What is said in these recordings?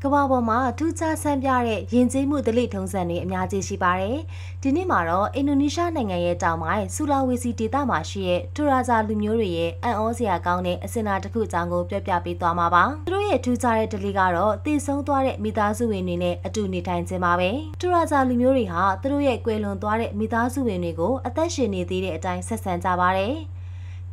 ကမ္ဘာပေါ်မှာထူးခြားဆန်းပြတဲ့ယဉ်ကျေးမှုဓလေ့ထုံးစံတွေအများကြီးရှိပါတယ်။ဒီနေ့မှာတော့အင်ဒိုနီးရှားနိုင်ငံရဲ့တောင်ပိုင်းဆူလာဝေစီဒေသမှာရှိတဲ့ထူရာဇာလူမျိုးတွေရဲ့အံ့ဩစရာကောင်းတဲ့အစဉ်အလာတစ်ခုအကြောင်းကိုပြောပြပေးသွားမှာပါ။သူတို့ရဲ့ထူးခြားတဲ့ဓလေ့ကတော့တည်ဆုံးသွားတဲ့မိသားစုဝင်တွေနဲ့အတူနေထိုင်ခြင်းပါပဲ။ထူရာဇာလူမျိုးတွေဟာသူတို့ရဲ့ကွယ်လွန်သွားတဲ့မိသားစုဝင်တွေကိုအသက်ရှင်နေသေးတဲ့အတိုင်းဆက်ဆံကြပါတယ်။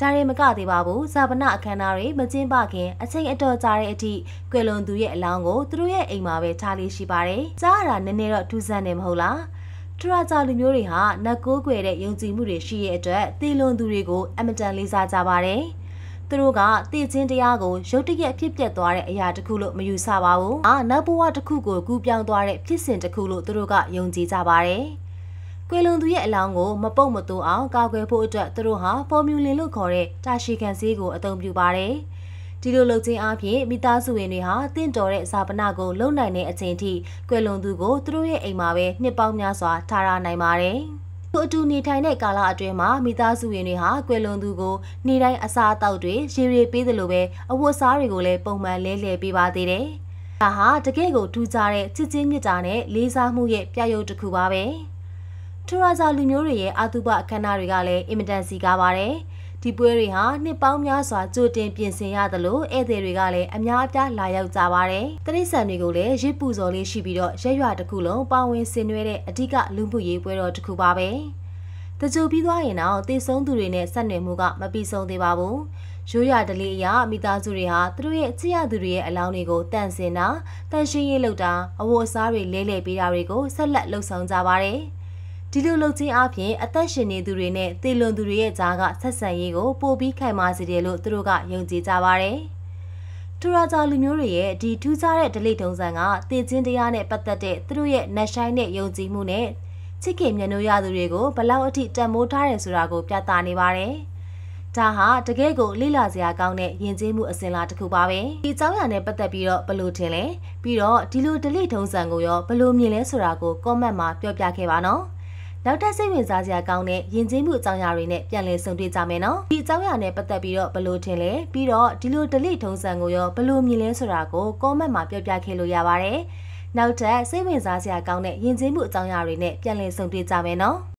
ဒါတွေမကသေးပါဘူးဇာပနအခမ်းအနားတွေမကျင်းပခင်အချိန်အတော်ကြာတဲ့အထိကွယ်လွန်သူရဲ့အလောင်းကိုသူတို့ရဲ့အိမ်မှာပဲထားလေးရှိပါတယ်။ကြားရတာနည်းနည်းတော့ထူးဆန်းနေမဟုတ်လား။ထူရာဇာလူမျိုးတွေဟာနတ်ကိုးကွယ်တဲ့ယုံကြည်မှုတွေရှိတဲ့အတွက်တည်လွန်သူတွေကိုအမတန်လေးစားကြပါတယ်။သူတို့ကတည်ခြင်းတရားကိုရုတ်တရက်ဖြစ်ပျက်သွားတဲ့အရာတစ်ခုလို့မယူဆပါဘူး။နောက်ဘဝတစ်ခုကိုကူးပြောင်းသွားတဲ့ဖြစ်စဉ်တစ်ခုလို့သူတို့ကယုံကြည်ကြပါတယ်။ကွယ်လွန်သူရဲ့အလောင်းကိုမပုတ်မတူအောင်ကာကွယ်ဖို့အတွက်သူတို့ဟာဖော်မြူလင်လို့ခေါ်တဲ့တာရှည်ခံဆေးကိုအသုံးပြုပါတယ်။ဒီလိုလုပ်ခြင်းအပြင်မိသားစုဝင်တွေဟာတင့်တော်တဲ့ဇာပနကိုလုံနိုင်တဲ့အချိန်ထိကွယ်လွန်သူကိုသူတို့ရဲ့အိမ်မှာပဲနှစ်ပေါင်းများစွာထားရနိုင်ပါတယ်။သူအတူနေထိုင်တဲ့ကာလအတွင်းမှာမိသားစုဝင်တွေဟာကွယ်လွန်သူကိုနေ့တိုင်းအစားအသောက်တွေရေတွေပေးသလိုပဲအဝတ်စားတွေကိုလည်းပုံမှန်လဲလှယ်ပေးပါသေးတယ်။ဒါဟာတကယ့်ကိုထူးခြားတဲ့ချစ်ချင်းမြတ်တာနဲ့လေးစားမှုရဲ့ပြရုပ်တစ်ခုပါပဲ။ထူရာဇာလူမျိုးတွေရဲ့အာတုပအခမ်းအနားတွေကလည်းအင်မတန်စီကားပါတယ်။ဒီပွဲတွေဟာနှစ်ပေါင်းများစွာကြိုတင်ပြင်ဆင်ရသလိုဧည့်သည်တွေကလည်းအများအပြားလာရောက်ကြပါတယ်။တိရစ္ဆာန်တွေကိုလည်းရစ်ပူဇော်လေးရှိပြီးတော့ရက်ရွာတစ်ခုလုံးပါဝင်ဆင်နွှဲတဲ့အဓိကလူမှုရေးပွဲတော်တစ်ခုပါပဲ။တကြိုပြီးသွားရင်တော့တည်ဆုံးသူတွေနဲ့ဆက်နွယ်မှုကမပြီးဆုံးသေးပါဘူး။ရိုးရာဓလေ့အရမိသားစုတွေဟာသူတို့ရဲ့ချစ်ရသူတွေရဲ့အလောင်းတွေကိုတန့်စင်တာတန့်ရှင်းရေးလုပ်တာအဝတ်အစားတွေလဲလှယ်ပေးတာတွေကိုဆက်လက်လှုပ်ဆောင်ကြပါတယ်။ဒီလိုလုပ်ခြင်းအပြင်အသက်ရှင်နေသူတွေနဲ့တည်လွန်သူတွေရဲ့ကြားကဆက်ဆံရေးကိုပိုပြီးခိုင်မာစေတယ်လို့သူတို့ကယုံကြည်ကြပါတယ်။ထူရာဇာလူမျိုးတွေရဲ့ဒီထူးခြားတဲ့ဓလေ့ထုံးစံကတည်ခြင်းတရားနဲ့ပတ်သက်တဲ့သူတို့ရဲ့နတ်ဆိုင်တဲ့ယုံကြည်မှုနဲ့ချစ်ခင်မြတ်နိုးရသူတွေကိုဘလောက်အထိတန်မိုးထားတယ်ဆိုတာကိုပြသနေပါတယ်။ဒါဟာတကယ်ကိုလိလာစရာကောင်းတဲ့ယဉ်ကျေးမှုအစဉ်အလာတစ်ခုပါပဲဒီအကြောင်းအရာနဲ့ပတ်သက်ပြီးတော့ဘယ်လိုထင်လဲပြီးတော့ဒီလိုဓလေ့ထုံးစံကိုရောဘယ်လိုမြင်လဲဆိုတာကို comment မှာပြောပြခဲ့ပါနော်နောက်ထပ်စိတ်ဝင်စားစရာကောင်းတဲ့ယဉ်ကျေးမှုအကြောင်းအရာတွေနဲ့ပြန်လည်ဆုံတွေ့ကြမယ်နော်ဒီအကြောင်းအရာနဲ့ပတ်သက်ပြီးတော့ဘယ်လိုထင်လဲပြီးတော့ဒီလိုဓလေ့ထုံးစံကိုရောဘယ်လိုမြင်လဲဆိုတာကို comment မှာပြောပြခဲ့လို့ရပါတယ်နောက်ထပ်စိတ်ဝင်စားစရာကောင်းတဲ့ယဉ်ကျေးမှုအကြောင်းအရာတွေနဲ့ပြန်လည်ဆုံတွေ့ကြမယ်နော်